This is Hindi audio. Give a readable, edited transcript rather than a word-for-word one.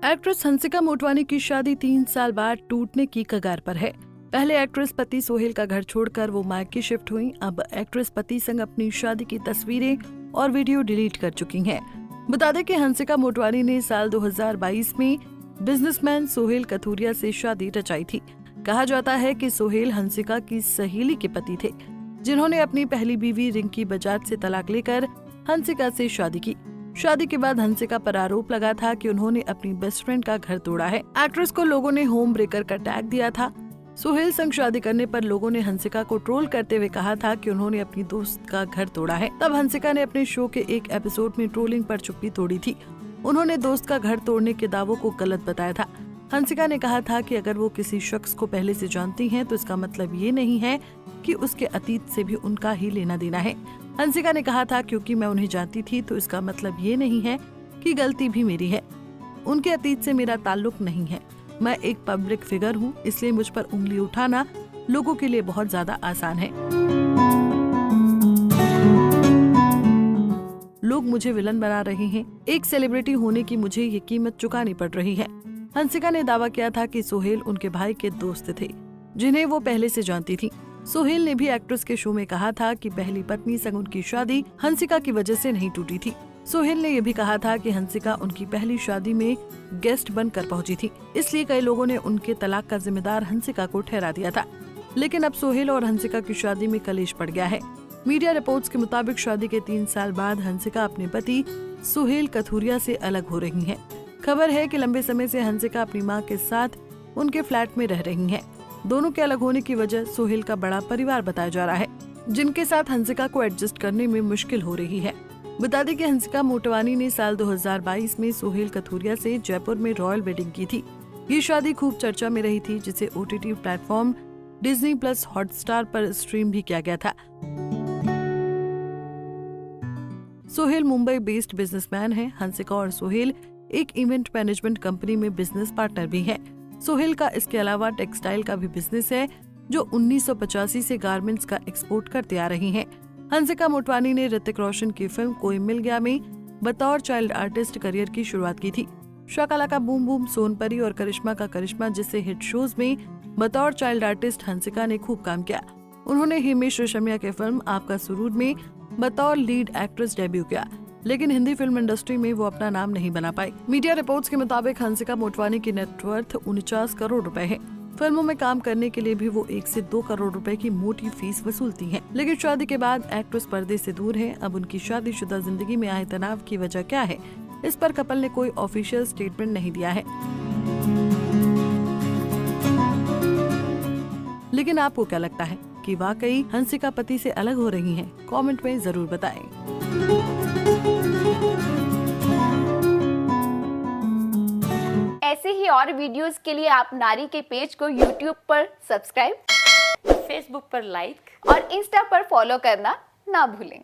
एक्ट्रेस हंसिका मोटवानी की शादी 3 साल बाद टूटने की कगार पर है। पहले एक्ट्रेस पति सोहेल का घर छोड़कर वो मायके शिफ्ट हुई। अब एक्ट्रेस पति संग अपनी शादी की तस्वीरें और वीडियो डिलीट कर चुकी हैं। बता दें कि हंसिका मोटवानी ने साल 2022 में बिजनेसमैन सोहेल कथूरिया से शादी रचाई थी। कहा जाता है कि सोहेल हंसिका की सहेली के पति थे, जिन्होंने अपनी पहली बीवी रिंकी बजाज से तलाक लेकर हंसिका से शादी की। शादी के बाद हंसिका पर आरोप लगा था कि उन्होंने अपनी बेस्ट फ्रेंड का घर तोड़ा है। एक्ट्रेस को लोगों ने होम ब्रेकर का टैग दिया था। सोहेल संग शादी करने पर लोगों ने हंसिका को ट्रोल करते हुए कहा था कि उन्होंने अपनी दोस्त का घर तोड़ा है। तब हंसिका ने अपने शो के एक एपिसोड में ट्रोलिंग पर चुप्पी तोड़ी थी। उन्होंने दोस्त का घर तोड़ने के दावों को गलत बताया था। हंसिका ने कहा था कि अगर वो किसी शख्स को पहले से जानती हैं तो इसका मतलब ये नहीं है कि उसके अतीत से भी उनका ही लेना देना है। हंसिका ने कहा था, क्योंकि मैं उन्हें जानती थी तो इसका मतलब ये नहीं है कि गलती भी मेरी है। उनके अतीत से मेरा ताल्लुक नहीं है। मैं एक पब्लिक फिगर हूँ, इसलिए मुझ पर उंगली उठाना लोगों के लिए बहुत ज्यादा आसान है। लोग मुझे विलन बना रहे हैं। एक सेलिब्रिटी होने की मुझे ये कीमत चुकानी पड़ रही है। हंसिका ने दावा किया था कि सोहेल उनके भाई के दोस्त थे, जिन्हें वो पहले से जानती थी। सोहेल ने भी एक्ट्रेस के शो में कहा था कि पहली पत्नी संग उनकी शादी हंसिका की वजह से नहीं टूटी थी। सोहेल ने यह भी कहा था कि हंसिका उनकी पहली शादी में गेस्ट बनकर पहुंची थी, इसलिए कई लोगों ने उनके तलाक का जिम्मेदार हंसिका को ठहरा दिया था। लेकिन अब सोहेल और हंसिका की शादी में कलेश पड़ गया है। मीडिया रिपोर्ट्स के मुताबिक शादी के 3 साल बाद हंसिका अपने पति सोहेल कथूरिया से अलग हो रही है। खबर है कि लंबे समय से हंसिका अपनी मां के साथ उनके फ्लैट में रह रही हैं। दोनों के अलग होने की वजह सोहेल का बड़ा परिवार बताया जा रहा है, जिनके साथ हंसिका को एडजस्ट करने में मुश्किल हो रही है। बता दें कि हंसिका मोटवानी ने साल 2022 में सोहेल कथूरिया से जयपुर में रॉयल वेडिंग की थी। ये शादी खूब चर्चा में रही थी, जिसे OTT platform Disney plus Hotstar पर स्ट्रीम भी किया गया था। सोहेल मुंबई बेस्ड बिजनेसमैन है। हंसिका और सोहेल एक इवेंट मैनेजमेंट कंपनी में बिजनेस पार्टनर भी हैं। सोहेल का इसके अलावा टेक्सटाइल का भी बिजनेस है, जो 1985 से गारमेंट्स का एक्सपोर्ट करते आ रही हैं। हंसिका मोटवानी ने ऋतिक रोशन की फिल्म कोई मिल गया में बतौर चाइल्ड आर्टिस्ट करियर की शुरुआत की थी। शाका लाका बूम बूम, सोनपरी और करिश्मा का करिश्मा जैसे हिट शोज में बतौर चाइल्ड आर्टिस्ट हंसिका ने खूब काम किया। उन्होंने हिमेश रेशमिया की फिल्म आपका सुरूर में बतौर लीड एक्ट्रेस डेब्यू किया, लेकिन हिंदी फिल्म इंडस्ट्री में वो अपना नाम नहीं बना पाई। मीडिया रिपोर्ट्स के मुताबिक हंसिका मोटवानी की नेटवर्थ 49 करोड़ रुपए है। फिल्मों में काम करने के लिए भी वो 1 से 2 करोड़ रुपए की मोटी फीस वसूलती हैं। लेकिन शादी के बाद एक्ट्रेस पर्दे से दूर है। अब उनकी शादीशुदा जिंदगी में आए तनाव की वजह क्या है, इस पर कपल ने कोई ऑफिशियल स्टेटमेंट नहीं दिया है। लेकिन आपको क्या लगता है कि वाकई हंसिका पति से अलग हो रही हैं? कमेंट में जरूर बताएं। ऐसे ही और वीडियोस के लिए आप नारी के पेज को YouTube पर सब्सक्राइब, फेसबुक पर लाइक और इंस्टा पर फॉलो करना ना भूलें।